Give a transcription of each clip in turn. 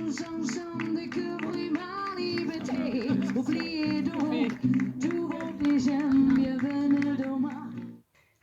découvrir ma liberté. Oubliez donc tous vos plaisirs, bienvenue dans ma...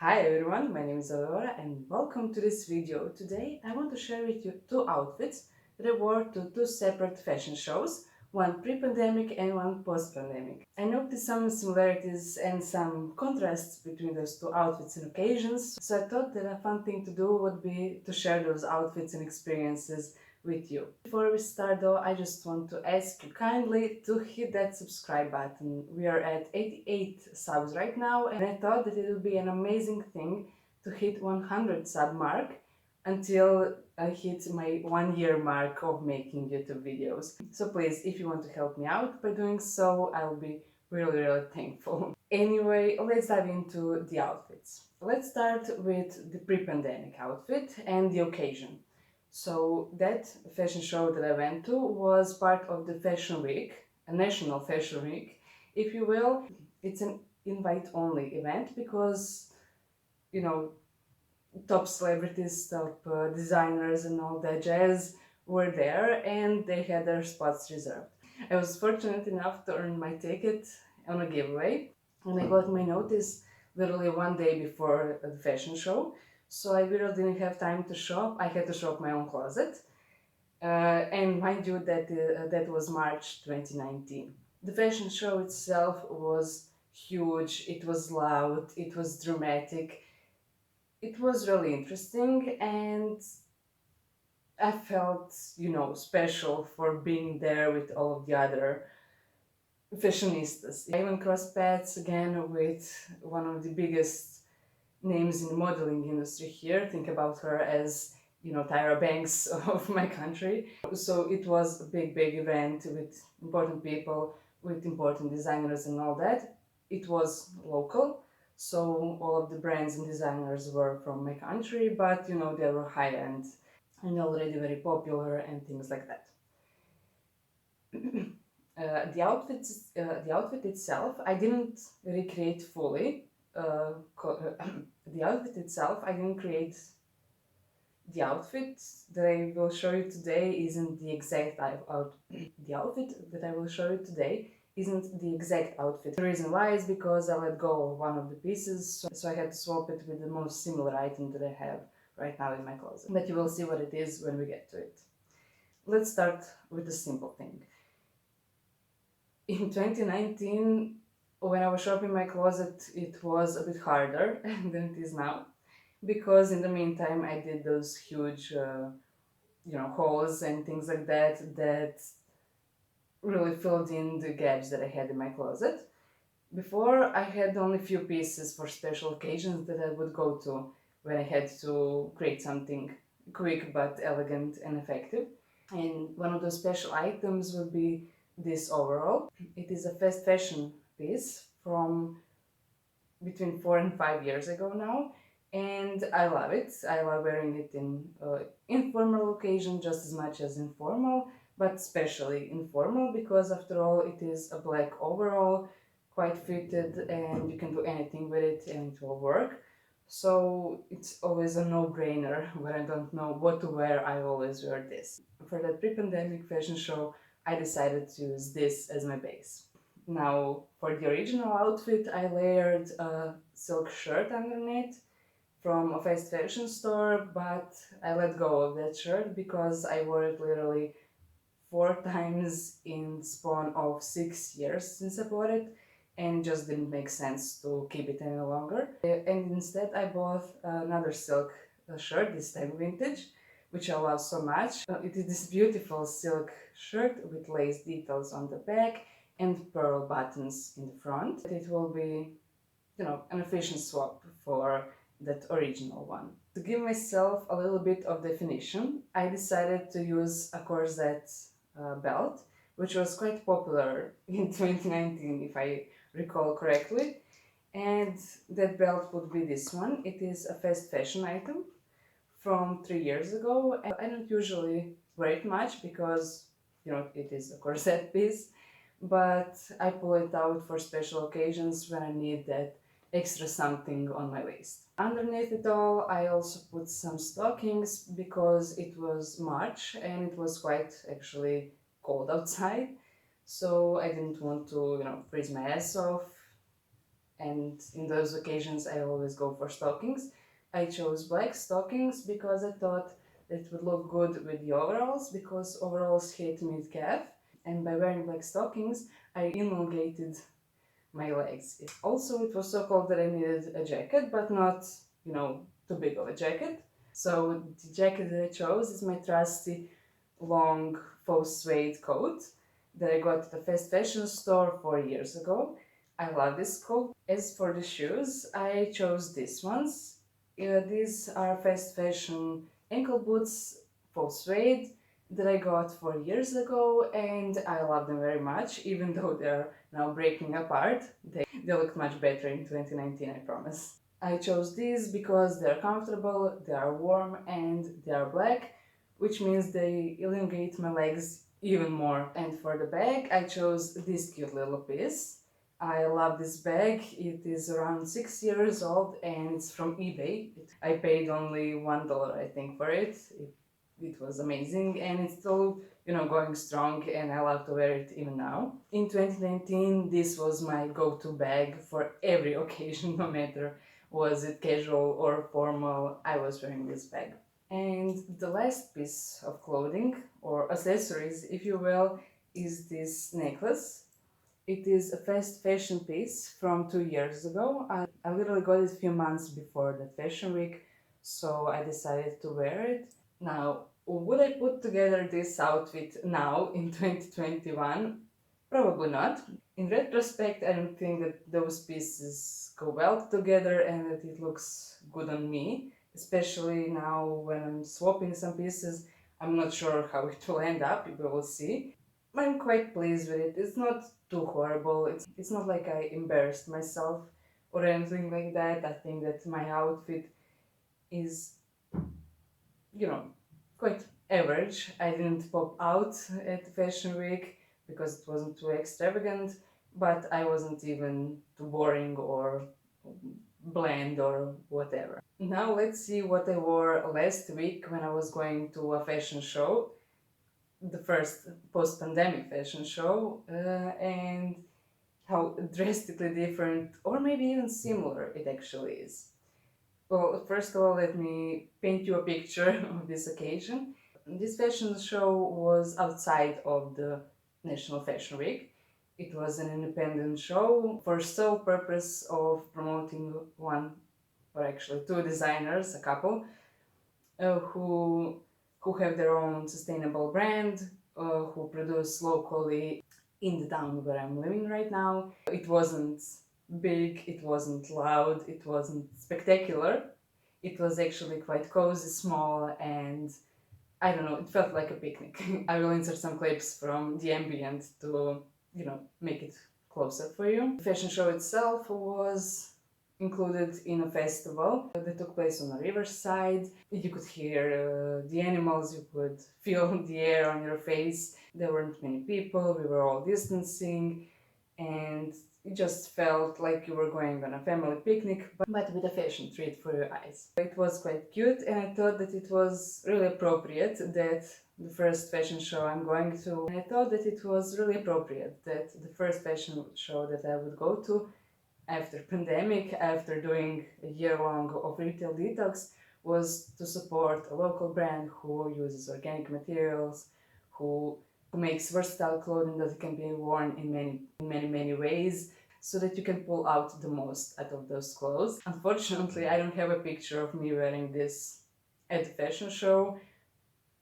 Hi everyone, my name is Aurora and welcome to this video. Today I want to share with you two outfits that I wore to two separate fashion shows, one pre-pandemic and one post-pandemic. I noticed some similarities and some contrasts between those two outfits and occasions, so I thought that a fun thing to do would be to share those outfits and experiences with you. Before we start though, I just want to ask you kindly to hit that subscribe button. We are at 88 subs right now and I thought that it would be an amazing thing to hit 100 sub mark until I hit my 1 year mark of making YouTube videos. So please, if you want to help me out by doing so, I'll be really thankful. Anyway, let's dive into the outfits. Let's start with the pre-pandemic outfit and the occasion. So that fashion show that I went to was part of the Fashion Week, a national fashion week, if you will. It's an invite-only event because, you know, top celebrities, top designers and all that jazz were there and they had their spots reserved. I was fortunate enough to earn my ticket on a giveaway and I got my notice literally one day before the fashion show. So I really didn't have time to shop. I had to shop my own closet. And mind you, that was March 2019. The fashion show itself was huge, it was loud, it was dramatic, it was really interesting, and I felt, special for being there with all of the other fashionistas. I even crossed paths again with one of the biggest names in the modeling industry here. Think about her as, Tyra Banks of my country. So it was a big event with important people, with important designers and all that. It was local, so all of the brands and designers were from my country, but they were high-end and already very popular and things like that. The outfit itself, I didn't recreate fully. The outfit itself, I didn't create. The outfit that I will show you today isn't the exact the outfit that I will show you today isn't the exact outfit. The reason why is because I let go of one of the pieces, so I had to swap it with the most similar item that I have right now in my closet. But you will see what it is when we get to it. Let's start with a simple thing. In 2019, when I was shopping my closet, it was a bit harder than it is now, because in the meantime I did those huge, hauls and things like that really filled in the gaps that I had in my closet. Before, I had only few pieces for special occasions that I would go to when I had to create something quick but elegant and effective. And one of those special items would be this overall. It is a fast fashion piece from between 4 and 5 years ago now, and I love it. I love wearing it in informal occasion just as much as informal, but especially informal because after all it is a black overall, quite fitted, and you can do anything with it and it will work. So it's always a no-brainer. When I don't know what to wear, I always wear this. For that pre-pandemic fashion show, I decided to use this as my base. Now, for the original outfit, I layered a silk shirt underneath from a fast fashion store, but I let go of that shirt because I wore it literally 4 times in the span of 6 years since I bought it, and just didn't make sense to keep it any longer. And instead I bought another silk shirt, this time vintage, which I love so much. It is this beautiful silk shirt with lace details on the back and pearl buttons in the front. It will be, an efficient swap for that original one. To give myself a little bit of definition, I decided to use a corset belt, which was quite popular in 2019 if I recall correctly. And that belt would be this one. It is a fast fashion item from 3 years ago. I don't usually wear it much because, it is a corset piece, but I pull it out for special occasions when I need that extra something on my waist. Underneath it all, I also put some stockings because it was March and it was quite actually cold outside. So I didn't want to, freeze my ass off. And in those occasions, I always go for stockings. I chose black stockings because I thought it would look good with the overalls because overalls hit mid-calf. And by wearing black stockings, I elongated my legs. It was so cold that I needed a jacket, but not, too big of a jacket. So the jacket that I chose is my trusty long faux suede coat that I got at the fast fashion store 4 years ago. I love this coat. As for the shoes, I chose these ones. These are fast fashion ankle boots, faux suede, that I got 4 years ago, and I love them very much, even though they're now breaking apart. They look much better in 2019, I promise. I chose these because they're comfortable, they are warm, and they are black, which means they elongate my legs even more. And for the bag, I chose this cute little piece. I love this bag. It is around 6 years old and it's from eBay. I paid only $1, I think, for it. It was amazing and it's still, going strong and I love to wear it even now. In 2019, this was my go-to bag for every occasion, no matter was it casual or formal, I was wearing this bag. And the last piece of clothing, or accessories if you will, is this necklace. It is a fast fashion piece from 2 years ago. I literally got it a few months before the fashion week, so I decided to wear it. Now, would I put together this outfit now in 2021? Probably not. In retrospect, I don't think that those pieces go well together and that it looks good on me, especially now when I'm swapping some pieces. I'm not sure how it will end up, we will see. I'm quite pleased with it. It's not too horrible. It's not like I embarrassed myself or anything like that. I think that my outfit is, you know, quite average. I didn't pop out at Fashion Week because it wasn't too extravagant, but I wasn't even too boring or bland or whatever. Now let's see what I wore last week when I was going to a fashion show, the first post-pandemic fashion show, and how drastically different or maybe even similar it actually is. Well, first of all, let me paint you a picture of this occasion. This fashion show was outside of the National Fashion Week. It was an independent show for sole purpose of promoting one, or actually two designers, a couple, who have their own sustainable brand, who produce locally in the town where I'm living right now. It wasn't big, it wasn't loud, it wasn't spectacular. It was actually quite cozy, small, and I don't know, it felt like a picnic. I will insert some clips from the ambient to, make it closer for you. The fashion show itself was included in a festival that took place on a riverside. You could hear the animals, you could feel the air on your face. There weren't many people, we were all distancing, and it just felt like you were going on a family picnic, but with a fashion treat for your eyes. It was quite cute, and I thought that it was really appropriate that the first fashion show I'm going to, and I thought that it was really appropriate that the first fashion show that I would go to after pandemic, after doing a year long of retail detox, was to support a local brand who uses organic materials, who makes versatile clothing that can be worn in many ways, so that you can pull out the most out of those clothes. Unfortunately, I don't have a picture of me wearing this at the fashion show.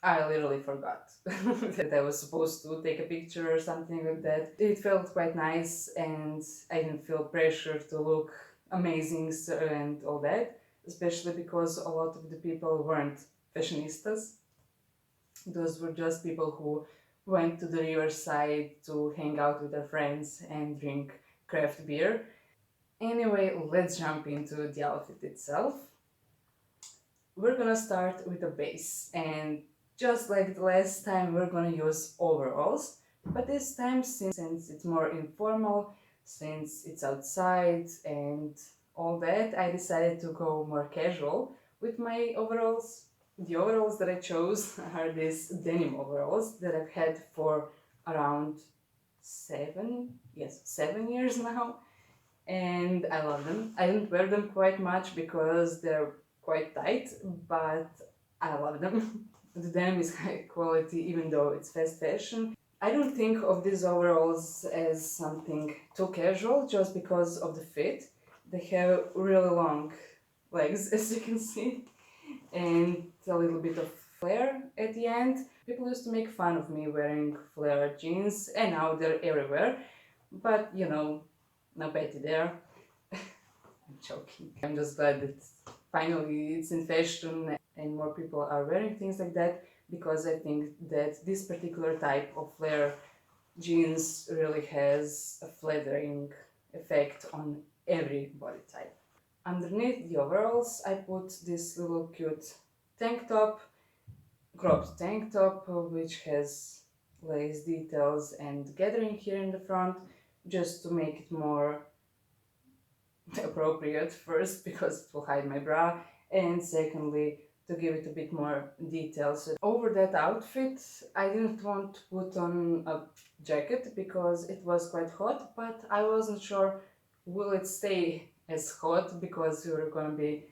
I literally forgot that I was supposed to take a picture or something like that. It felt quite nice and I didn't feel pressure to look amazing and all that, especially because a lot of the people weren't fashionistas. Those were just people who went to the riverside to hang out with their friends and drink craft beer. Anyway, let's jump into the outfit itself. We're gonna start with a base, and just like the last time, we're gonna use overalls, but this time, since it's more informal, since it's outside and all that, I decided to go more casual with my overalls. The overalls that I chose are these denim overalls that I've had for around 7 years now, and I love them. I don't wear them quite much because they're quite tight, but I love them. The denim is high quality even though it's fast fashion. I don't think of these overalls as something too casual just because of the fit. They have really long legs, as you can see, and a little bit of flare at the end. People used to make fun of me wearing flare jeans, and now they're everywhere. But no pity there. I'm joking. I'm just glad that finally it's in fashion and more people are wearing things like that, because I think that this particular type of flare jeans really has a flattering effect on every body type. Underneath the overalls, I put this little cute tank top, cropped tank top, which has lace details and gathering here in the front, just to make it more appropriate, first because it will hide my bra, and secondly to give it a bit more detail. So over that outfit I didn't want to put on a jacket because it was quite hot, but I wasn't sure will it stay as hot because we were gonna be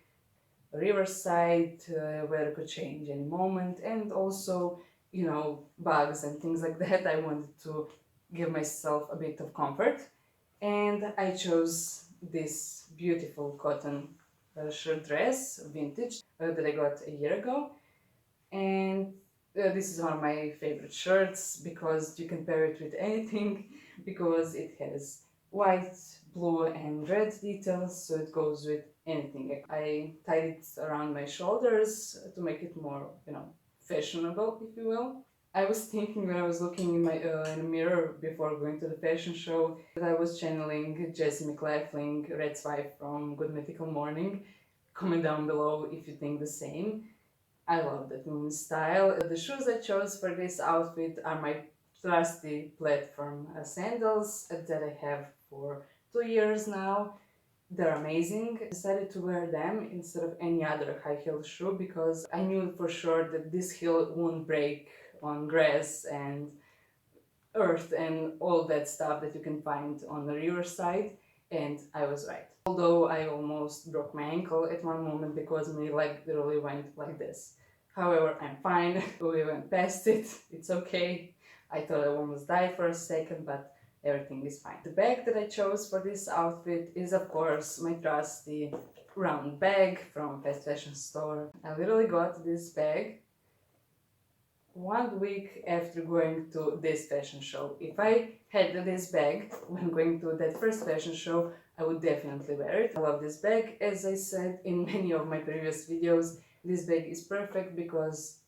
riverside, weather could change any moment, and also bugs and things like that. I wanted to give myself a bit of comfort, and I chose this beautiful cotton shirt dress, vintage, that I got a year ago. And this is one of my favorite shirts because you can pair it with anything, because it has white, blue and red details, so it goes with anything. I tied it around my shoulders to make it more, fashionable, if you will. I was thinking when I was looking in a mirror before going to the fashion show that I was channeling Jessie McLaughlin, Red's wife from Good Mythical Morning. Comment down below if you think the same. I love that woman's style. The shoes I chose for this outfit are my trusty platform sandals that I have for 2 years now. They're amazing. I decided to wear them instead of any other high-heeled shoe because I knew for sure that this heel won't break on grass and earth and all that stuff that you can find on the riverside, and I was right. Although I almost broke my ankle at one moment because my leg literally went like this. However, I'm fine. We went past it. It's okay. I thought I almost died for a second, but everything is fine. The bag that I chose for this outfit is, of course, my trusty round bag from fast fashion store. I literally got this bag 1 week after going to this fashion show. If I had this bag when going to that first fashion show, I would definitely wear it. I love this bag. As I said in many of my previous videos, this bag is perfect because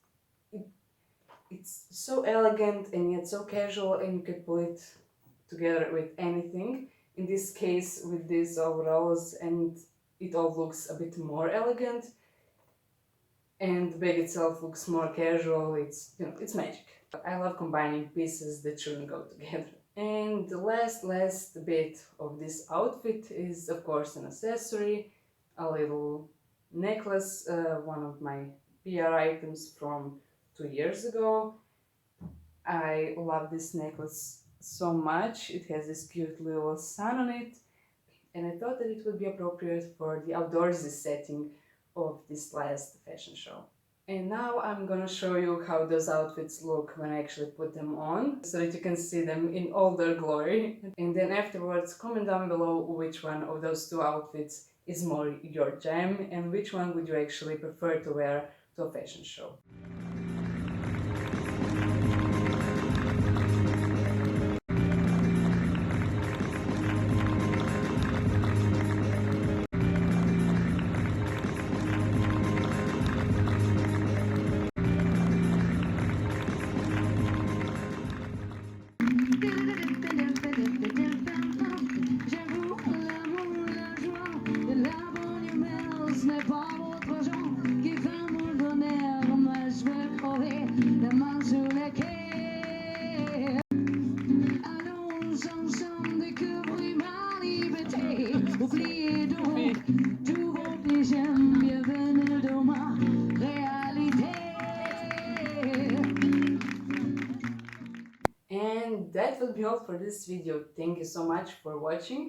it's so elegant and yet so casual, and you can pull it together with anything. In this case, with these overalls, and it all looks a bit more elegant. And the bag itself looks more casual. It's magic. I love combining pieces that shouldn't go together. And the last bit of this outfit is, of course, an accessory, a little necklace, one of my PR items from 2 years ago. I love this necklace so much. It has this cute little sun on it, and I thought that it would be appropriate for the outdoorsy setting of this last fashion show. And now I'm gonna show you how those outfits look when I actually put them on, so that you can see them in all their glory. And then afterwards, comment down below which one of those two outfits is more your jam and which one would you actually prefer to wear to a fashion show. And that will be all for this video. Thank you so much for watching.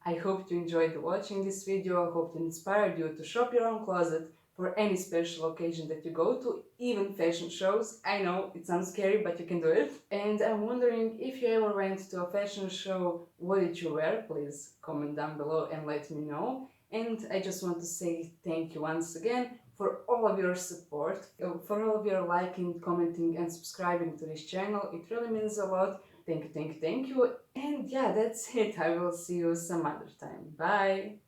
I hope you enjoyed watching this video. I hope it inspired you to shop your own closet for any special occasion that you go to, even fashion shows. I know it sounds scary, but you can do it. And I'm wondering, if you ever went to a fashion show, what did you wear? Please comment down below and let me know. And I just want to say thank you once again for all of your support, for all of your liking, commenting, and subscribing to this channel. It really means a lot. Thank you, thank you, thank you. And yeah, that's it. I will see you some other time. Bye.